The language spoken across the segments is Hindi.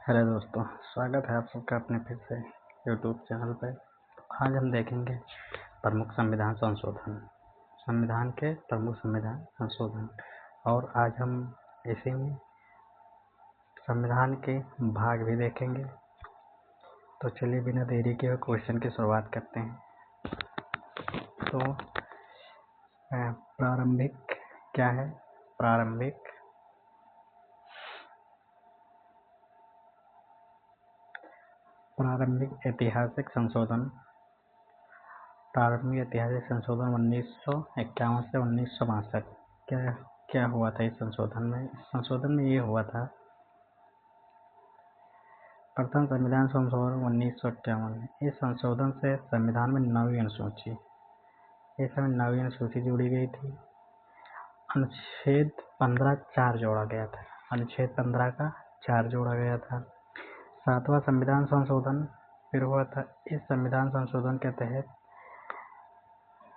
हेलो दोस्तों, स्वागत है आप सबका अपने फिर से यूट्यूब चैनल पर। आज हम देखेंगे प्रमुख संविधान संशोधन, संविधान के प्रमुख संविधान संशोधन। और आज हम इसी में संविधान के भाग भी देखेंगे। तो चलिए बिना देरी के क्वेश्चन की शुरुआत करते हैं। तो प्रारंभिक क्या है? प्रारंभिक ऐतिहासिक संशोधन। प्रारंभिक ऐतिहासिक संशोधन 1951 से 1962। क्या हुआ था इस संशोधन में? इस संशोधन में ये हुआ था, प्रथम संविधान संशोधन 1951। इस संशोधन से संविधान में नवीं अनुसूची, इस समय नवीं अनुसूची जोड़ी गई थी। अनुच्छेद 15 4 जोड़ा गया था। अनुच्छेद 15 का 4 जोड़ा गया था। 7वां संविधान संशोधन फिर हुआ था। इस संविधान संशोधन के तहत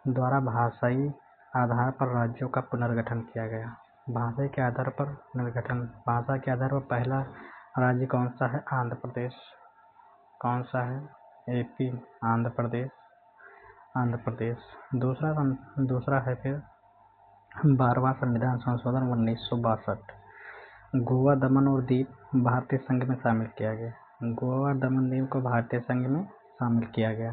द्वारा भाषाई आधार पर राज्यों का पुनर्गठन किया गया। भाषा के आधार पर पुनर्गठन। भाषा के आधार पर पहला राज्य कौन सा है? आंध्र प्रदेश। कौन सा है? एपी, आंध्र प्रदेश। दूसरा है फिर 12वां संविधान संशोधन 1962। गोवा, दमन और दीव भारतीय संघ में शामिल किया गया। गोवा, दमन, दीव को भारतीय संघ में शामिल किया गया।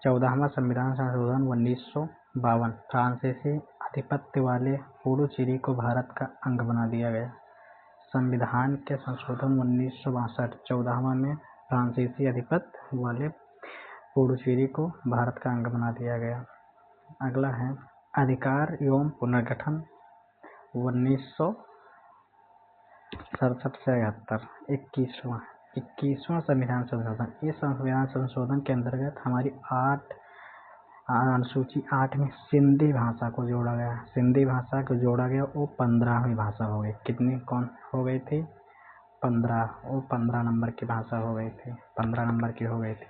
14वां संविधान संशोधन 1952। फ्रांसीसी आधिपत्य वाले पुडुचेरी को भारत का अंग बना दिया गया। संविधान के संशोधन 1962 14वां में फ्रांसीसी आधिपत्य वाले पुडुचेरी को भारत का अंग बना दिया गया। अगला है अधिकार एवं पुनर्गठन 1967 से 71। 21वां संविधान संशोधन। इस संविधान संशोधन के अंतर्गत हमारी अनुसूची 8 में सिंधी भाषा को जोड़ा गया। सिंधी भाषा को जोड़ा गया, वो 15वीं भाषा हो गई। कितनी कौन हो गई थी? 15। वो 15 नंबर की भाषा हो गई थी, 15 नंबर की हो गई थी।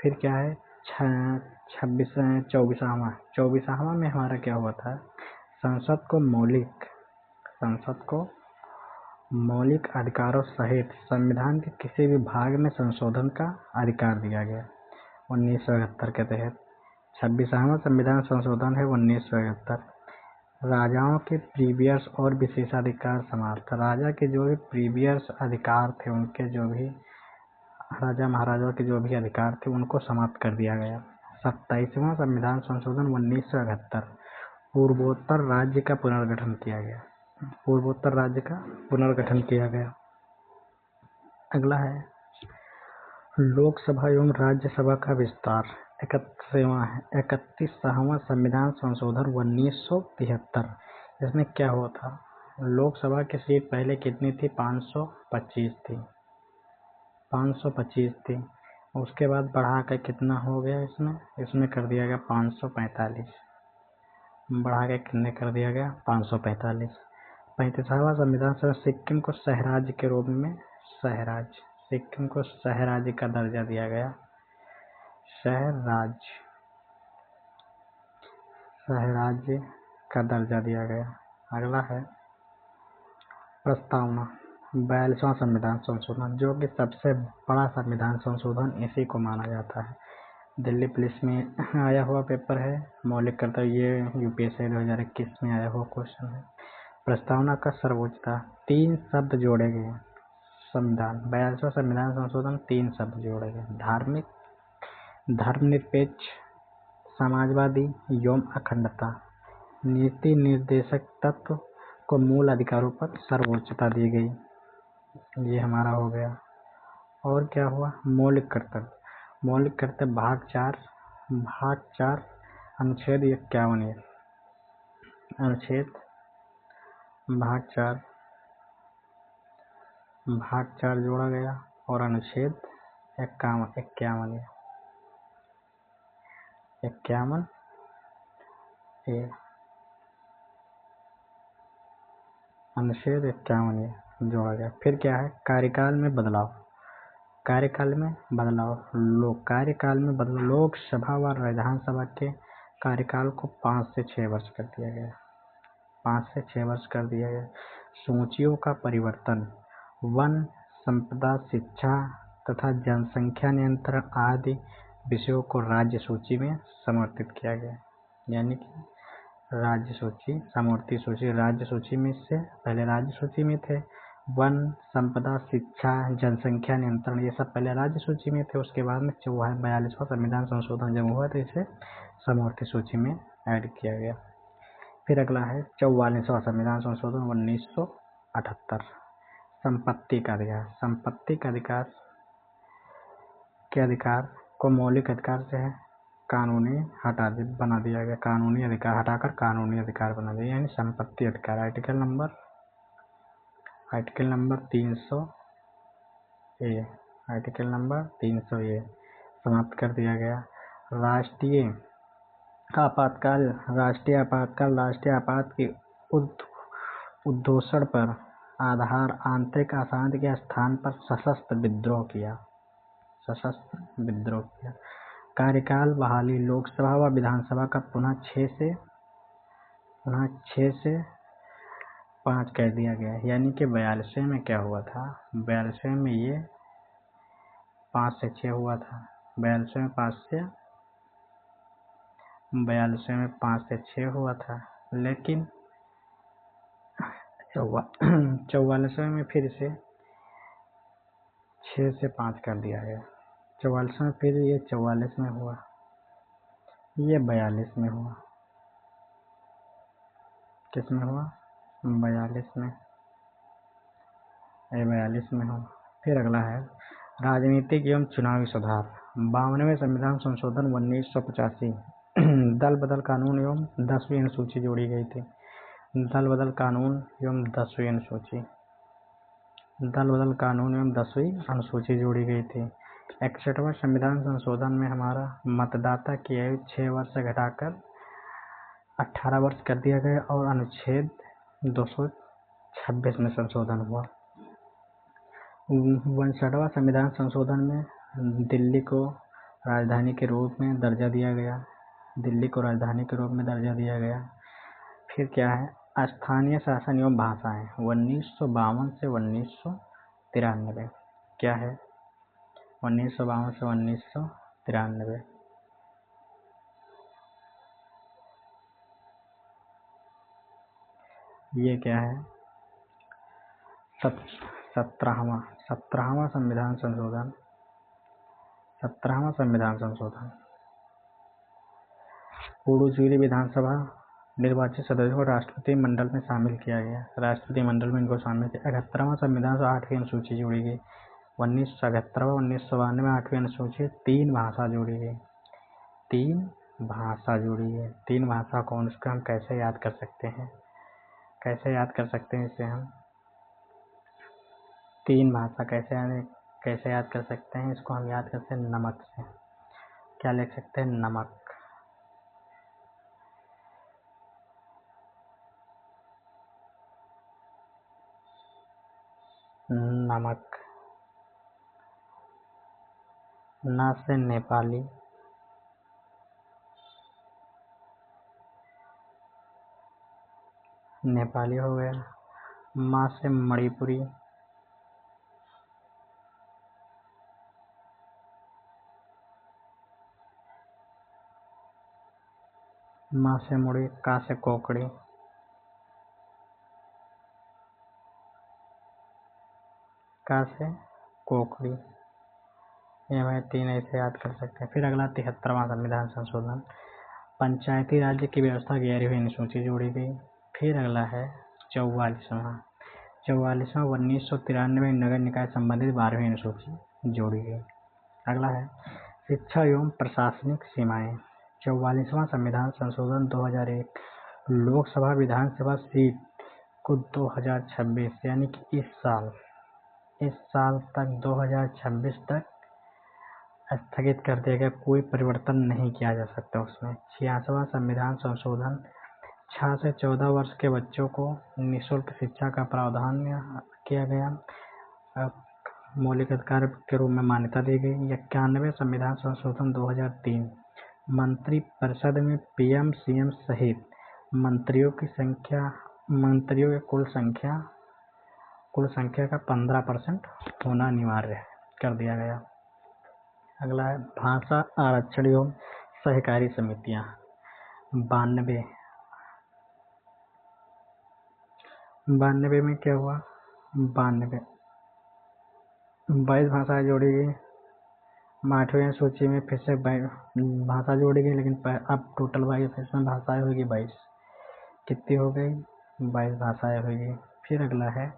फिर क्या है? 24वां में हमारा क्या हुआ था? संसद को मौलिक अधिकारों सहित संविधान के किसी भी भाग में संशोधन का अधिकार दिया गया 1971 के तहत। 26वां संविधान संशोधन है 1971। राजाओं के प्रीवियर्स और विशेषाधिकार समाप्त। राजा के जो भी प्रीवियर्स अधिकार थे, उनके जो भी राजा महाराजाओं के जो भी अधिकार थे, उनको समाप्त कर दिया गया। 27वां संविधान संशोधन 1971। पूर्वोत्तर राज्य का पुनर्गठन किया गया। अगला है लोकसभा एवं राज्यसभा का विस्तार। 31वां संविधान संशोधन 1973। इसमें क्या हुआ था? लोकसभा की सीट पहले कितनी थी? 525 थी। उसके बाद बढ़ा कर कितना हो गया? इसमें कर दिया गया 545। बढ़ा के कितने कर दिया गया? 545। 35वां संविधान से सिक्किम को सहराज्य के रूप में सिक्किम को सहराज्य का दर्जा दिया गया। सहराज्य का दर्जा दिया गया। अगला है प्रस्तावना। 42वां संविधान संशोधन, जो कि सबसे बड़ा संविधान संशोधन इसी को माना जाता है। दिल्ली पुलिस में आया हुआ पेपर है, मौलिक कर्तव्य, ये यूपीएससी 2021 में आया हुआ क्वेश्चन है। प्रस्तावना का सर्वोच्चता। 3 शब्द जोड़े गए। 42वां संविधान संशोधन 3 शब्द जोड़े गए। धार्मिक, धर्मनिरपेक्ष, समाजवादी एवं अखंडता। नीति निर्देशक तत्व को मूल अधिकारों पर सर्वोच्चता दी गई। ये हमारा हो गया। और क्या हुआ? मौलिक कर्तव्य भाग 4 अनुच्छेद 51। अनुच्छेद भाग 4 जोड़ा गया और अनुच्छेद 51 अनुच्छेद 51 जोड़ा गया। फिर क्या है? कार्यकाल में बदलाव। लोकसभा व विधानसभा के कार्यकाल को 5 से 6 वर्ष कर दिया गया। सूचियों का परिवर्तन। वन संपदा, शिक्षा तथा जनसंख्या नियंत्रण आदि विषयों को राज्य सूची में समर्थित किया गया। यानी कि राज्य सूची, समवर्ती सूची, राज्य सूची में से पहले राज्य सूची में थे। वन, संपदा, शिक्षा, जनसंख्या नियंत्रण, ये सब पहले राज्य सूची में थे। उसके बाद में 42वां संविधान संशोधन जब हुआ तो इसे समवर्ती सूची में ऐड किया गया। फिर अगला है 44वां संविधान संशोधन 1978। संपत्ति का अधिकार। संपत्ति के अधिकार को मौलिक अधिकार से कानूनी बना दिया गया। कानूनी अधिकार हटाकर कानूनी अधिकार बना दिया, यानी संपत्ति अधिकार। Article number 300A, article number 300A समाप्त कर दिया गया। राष्ट्रीय आपातकाल के उद्घोषण पर आधार आंतरिक अशांति के स्थान पर सशस्त्र विद्रोह किया। कार्यकाल बहाली। लोकसभा व विधानसभा का पुनः 6 से 5 कर दिया गया। यानी कि 42वें में क्या हुआ था, 42वें में ये 5 से 6 हुआ था। 42वें में 5 से 6 हुआ था, लेकिन 44वें में फिर से 6 से 5 कर दिया गया। 44 में फिर ये 44 में हुआ, ये 42 में हुआ। किस में हुआ, 42 में, ये 42 में हुआ। फिर अगला है राजनीतिक एवं चुनावी सुधार। 52वें संविधान संशोधन 1985। दल बदल कानून एवं 10वीं अनुसूची जोड़ी गई थी। दल बदल कानून एवं 10वीं अनुसूची जोड़ी गई थी। 61वां संविधान संशोधन में हमारा मतदाता की आयु 6 वर्ष से घटाकर 18 वर्ष कर दिया गया और अनुच्छेद 226 में संशोधन हुआ। 59वां संविधान संशोधन में दिल्ली को राजधानी के रूप में दर्जा दिया गया। फिर क्या है, स्थानीय शासन एवं भाषाएं 1952 से 1993। क्या है, 1952 से 1993। ये क्या है, 17वां संविधान संशोधन। 17वां संविधान संशोधन पुडुचेरी विधानसभा निर्वाचित सदस्यों को राष्ट्रपति मंडल में शामिल किया गया। राष्ट्रपति मंडल में इनको शामिल किया। 71वां संविधान से 8वीं अनुसूची जोड़ी गई। 1992 में 8वीं अनुसूची 3 भाषा जोड़ी गई। 3 भाषा कौन, उसको हम कैसे याद कर सकते हैं, इसे हम 3 भाषा कैसे याद कर सकते हैं। इसको हम याद करते हैं नमक से। क्या लिख सकते हैं, नमक। ना से नेपाली, हो गया। माँ से मणिपुरी, माँ से मुड़ी। का से कोकड़ी, ये हमें 3 ऐसे याद कर सकते हैं। फिर अगला 73वां संविधान संशोधन। पंचायती राज्य की व्यवस्था 11वीं अनुसूची जोड़ी गई। फिर अगला है 44वां 1993 नगर निकाय संबंधित 12वीं अनुसूची जोड़ी गई। अगला है शिक्षा एवं प्रशासनिक सीमाएं। 44वां संविधान संशोधन 2001 लोकसभा विधानसभा सीट को 2026 यानी कि इस साल तक 2026 तक स्थगित कर दिया गया। कोई परिवर्तन नहीं किया जा सकता उसमें। 86वां संविधान संशोधन 6 से 14 वर्ष के बच्चों को निःशुल्क शिक्षा का प्रावधान किया गया, मौलिक अधिकार के रूप में मान्यता दी गई। 91वें संविधान संशोधन 2003 मंत्री परिषद में पीएम सीएम सहित मंत्रियों की कुल संख्या कुल संख्या का 15% होना अनिवार्य कर दिया गया। अगला है भाषा आरक्षण एवं सहकारी समितियां। 92 में क्या हुआ? 22 भाषाएं जोड़ी गई। 8वीं सूची में फिर से भाषा जोड़ी गई, लेकिन अब टोटल 22 इसमें भाषाएं होगी 22। कितनी हो गई? 22 भाषाएं होगी। फिर अगला है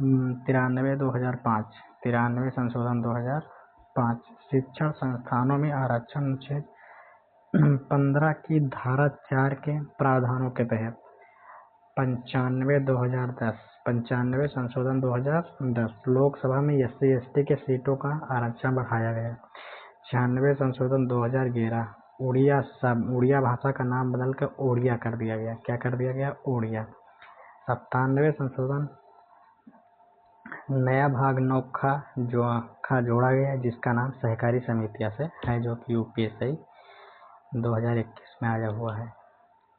93/2005, 93 संशोधन 2005। शिक्षण संस्थानों में आरक्षण अनुच्छेद 15 की धारा 4 के प्रावधानों के तहत 95/2010, 95 संशोधन 2010। लोकसभा में SC ST के सीटों का आरक्षण बढ़ाया गया। 96 संशोधन 2011। उड़िया भाषा का नाम बदलकर ओड़िया कर दिया गया। क्या कर दिया गया? ओड़िया। 97 संशोधन नया भाग 9 खा जोड़ा गया, जिसका नाम सहकारी समितियां से है, जो कि UPSC 2021 में आया हुआ है।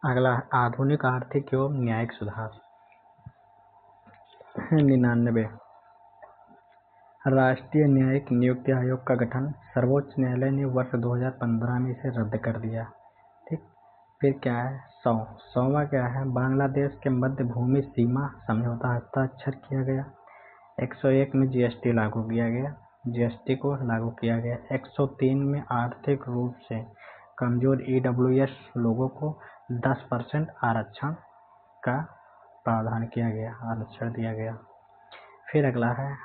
अगला आधुनिक आर्थिक एवं न्यायिक सुधार। 99 राष्ट्रीय न्यायिक नियुक्ति आयोग का गठन। सर्वोच्च न्यायालय ने वर्ष 2015 में इसे रद्द कर दिया। ठीक। फिर क्या है? 100वां क्या है? बांग्लादेश के मध्य भूमि सीमा समझौता हस्ताक्षर किया गया। 101 में GST लागू किया गया। GST को लागू किया गया। 103 में आर्थिक रूप से कमजोर EWS लोगों को 10% आरक्षण का प्रावधान किया गया, आरक्षण दिया गया। फिर अगला है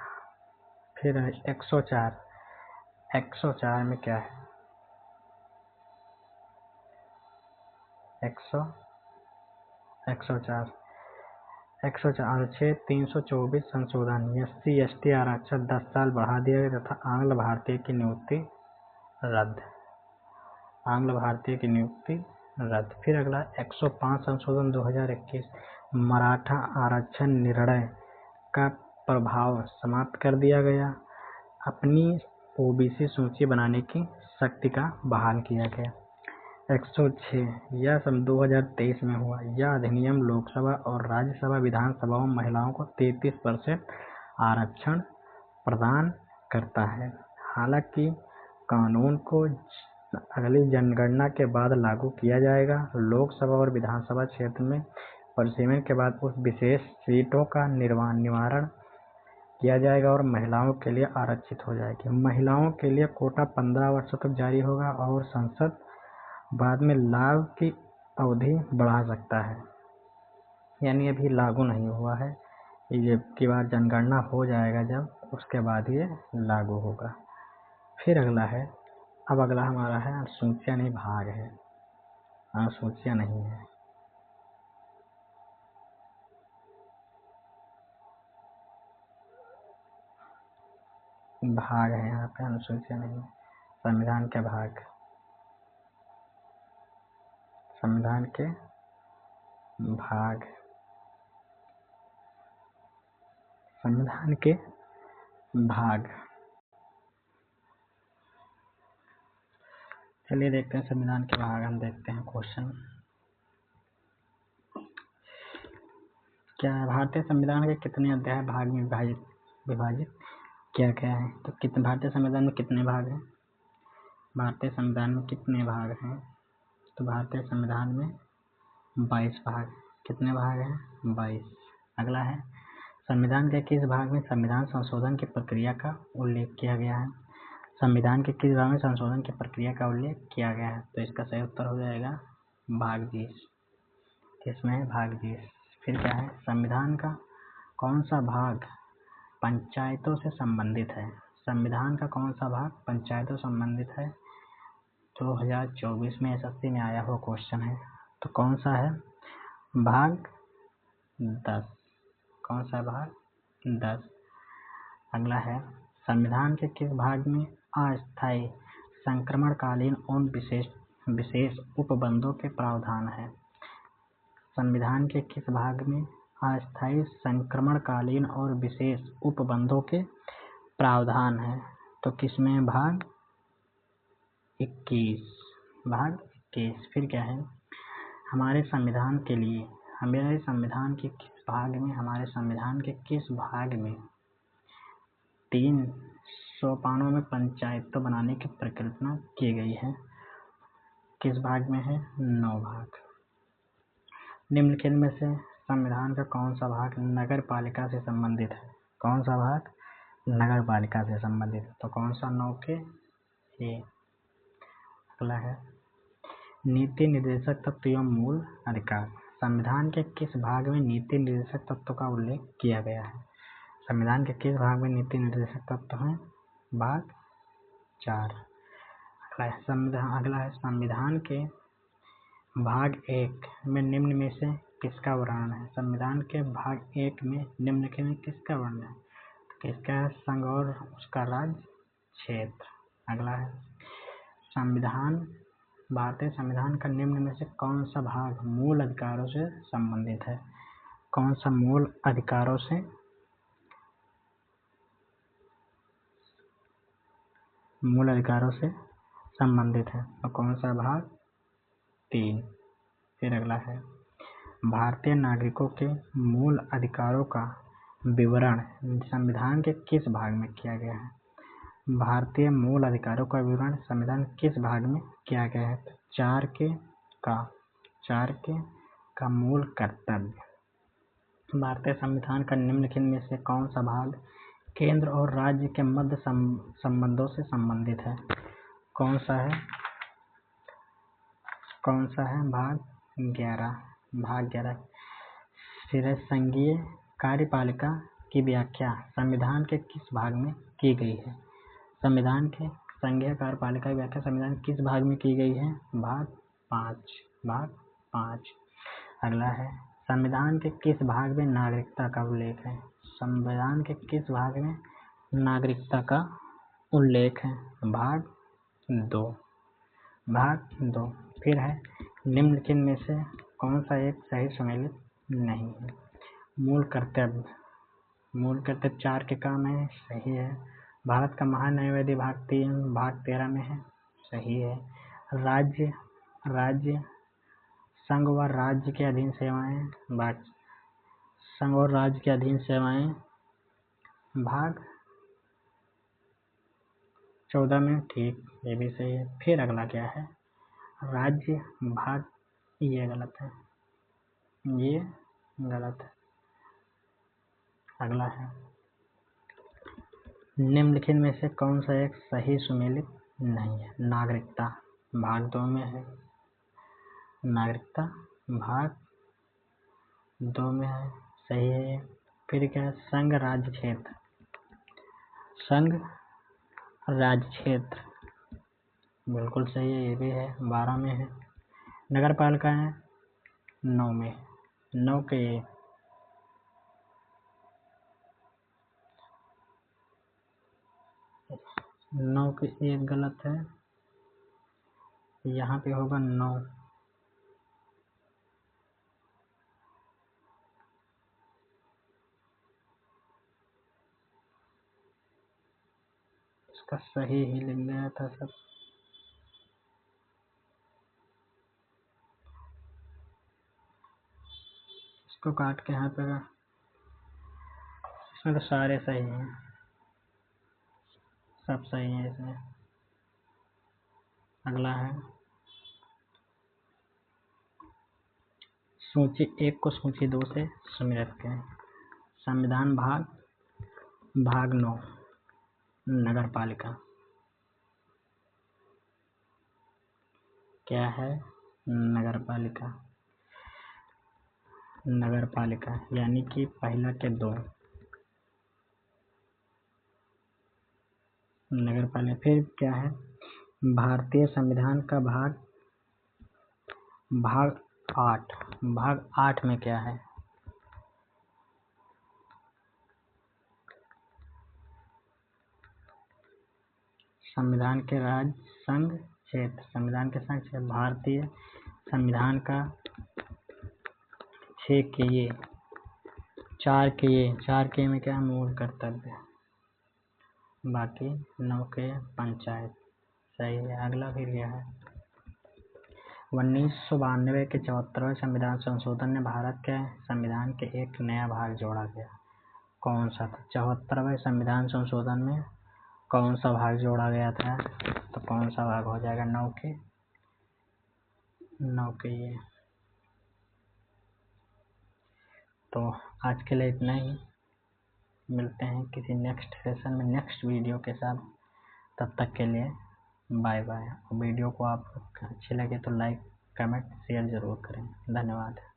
104। 104 में क्या है? 104 अनुच्छेद 324 संशोधन। SC ST आरक्षण 10 साल बढ़ा दिया गया तथा आंग्ल भारतीय की नियुक्ति रद्द। आंग्ल भारतीय की नियुक्ति रद्द। फिर अगला 105 संशोधन 2021। मराठा आरक्षण निर्णय का प्रभाव समाप्त कर दिया गया। अपनी OBC सूची बनाने की शक्ति का बहाल किया गया। 106 यह सन 2023 में हुआ। यह अधिनियम लोकसभा और राज्यसभा विधानसभाओं में महिलाओं को 33% आरक्षण प्रदान करता है। हालांकि कानून को अगली जनगणना के बाद लागू किया जाएगा। लोकसभा और विधानसभा क्षेत्र में परिसीमन के बाद उस विशेष सीटों का निवारण किया जाएगा और महिलाओं के लिए आरक्षित हो जाएगी। महिलाओं के लिए कोटा 15 वर्षों तक जारी होगा और संसद बाद में लाभ की अवधि बढ़ा सकता है। यानी अभी लागू नहीं हुआ है, ये की बार जनगणना हो जाएगा जब, उसके बाद ये लागू होगा। फिर अगला है, अब अगला हमारा है अनुसूचियां नहीं भाग है। अनुसूचियां नहीं है, भाग है यहाँ पे, अनुसूचियां नहीं। संविधान के भाग, संविधान के भाग, संविधान के भाग। चलिए देखते हैं संविधान के भाग। हम देखते हैं क्वेश्चन क्या है। भारतीय संविधान के कितने अध्याय भाग में विभाजित किया गया है? तो कितने भारतीय संविधान में कितने भाग हैं? भारतीय संविधान में कितने भाग हैं? तो भारतीय संविधान में 22 भाग। कितने भाग हैं? 22। अगला है संविधान के किस भाग में संविधान संशोधन की प्रक्रिया का उल्लेख किया गया है? संविधान के किस भाग में संशोधन की प्रक्रिया का उल्लेख किया गया है? तो इसका सही उत्तर हो जाएगा भाग 20। किसमें है? भाग 20। फिर क्या है? संविधान का कौन सा भाग पंचायतों से संबंधित है? संविधान का कौन सा भाग पंचायतों से संबंधित है? 2024 में SSC में आया हुआ क्वेश्चन है। तो कौन सा है? भाग 10। कौन सा भाग? 10। अगला है संविधान के किस भाग में अस्थायी संक्रमणकालीन और विशेष उपबंधों के प्रावधान है? संविधान के किस भाग में अस्थायी संक्रमणकालीन और विशेष उपबंधों के प्रावधान है? तो किसमें? भाग 21। भाग 21। फिर क्या है? हमारे संविधान के लिए, हमारे संविधान के किस भाग में, हमारे संविधान के किस भाग में 3 सोपानों में पंचायतों बनाने की परिकल्पना की गई है? किस भाग में है? 9 भाग। निम्नलिखित में से संविधान का कौन सा भाग नगर पालिका से संबंधित है? कौन सा भाग नगर पालिका से संबंधित है? तो कौन सा? 9 के ए। अगला है नीति निर्देशक तत्व एवं मूल अधिकार। संविधान के किस भाग में नीति निर्देशक तत्व का उल्लेख किया गया है? संविधान के किस भाग में नीति निर्देशक तत्व है? भाग 4। अगला है संविधान के भाग 1 में निम्न में से किसका वर्णन है? संविधान के भाग 1 में निम्नलिखित में किसका वर्णन है? तो किसका है? संघ और उसका राज्य क्षेत्र। अगला है भारतीय संविधान का निम्न में से कौन सा भाग मूल अधिकारों से संबंधित है? कौन सा मूल अधिकारों से संबंधित है? तो कौन सा? भाग 3। फिर अगला है भारतीय नागरिकों के मूल अधिकारों का विवरण संविधान के किस भाग में किया गया है? भारतीय मूल अधिकारों का विवरण संविधान किस भाग में किया गया है? 4 के का मूल कर्तव्य। भारतीय संविधान का निम्नलिखित में से कौन सा भाग केंद्र और राज्य के मध्य संबंधों से संबंधित है? कौन सा है? भाग 11। फिर संघीय कार्यपालिका की व्याख्या संविधान के किस भाग में की गई है? संविधान के संघीय कार्यपालिका की व्याख्या संविधान किस भाग में की गई है? भाग 5। अगला है संविधान के किस भाग में नागरिकता का उल्लेख है? संविधान के किस भाग में नागरिकता का उल्लेख है? भाग 2। फिर है निम्नलिखित में से कौन सा एक सही सम्मिलित नहीं है? मूल कर्तव्य 4 के काम है, सही है। भारत का महान्यायवादी भाग 13 में है, सही है। राज्य संघ व राज्य के अधीन सेवाएं संघ और राज्य के अधीन सेवाएं भाग 14 में, ठीक, ये भी सही है। फिर अगला क्या है? राज्य भाग, ये गलत है। अगला है निम्नलिखित में से कौन सा एक सही सुमेलित नहीं है? नागरिकता भाग 2 में है, नागरिकता भाग 2 में है, सही है। फिर क्या है? संघ राज्य क्षेत्र बिल्कुल सही है, ये भी है, 12 में है। नगर पालिका है 9 में, 9 के 1 गलत है, यहाँ पे होगा 9। इसका सही ही लिख गया था सब। इसको काट के यहाँ पे, इसमें तो सारे सही हैं, सब सही है इसमें। अगला है सूची 1 को सूची 2 से सम्मिलित करें। संविधान भाग 9 नगर पालिका क्या है? नगर पालिका यानी कि पहला के 2 नगर पालिका। फिर क्या है? भारतीय संविधान का भाग 8 में क्या है? संविधान के राज्य संघ क्षेत्र, संविधान के संघ क्षेत्र। भारतीय संविधान का 6 के ये 4 के में क्या? मूल कर्तव्य, बाकी 9 के पंचायत, सही है। अगला फिर क्या है? 1992 के 74वें संविधान संशोधन ने भारत के संविधान के एक नया भाग जोड़ा गया। कौन सा था? 74वें संविधान संशोधन में कौन सा भाग जोड़ा गया था? तो कौन सा भाग हो जाएगा? 9 के ये। तो आज के लिए इतना ही, मिलते हैं किसी नेक्स्ट सेशन में नेक्स्ट वीडियो के साथ। तब तक के लिए बाय बाय। वीडियो को आप अच्छी लगे तो लाइक कमेंट शेयर ज़रूर करें। धन्यवाद।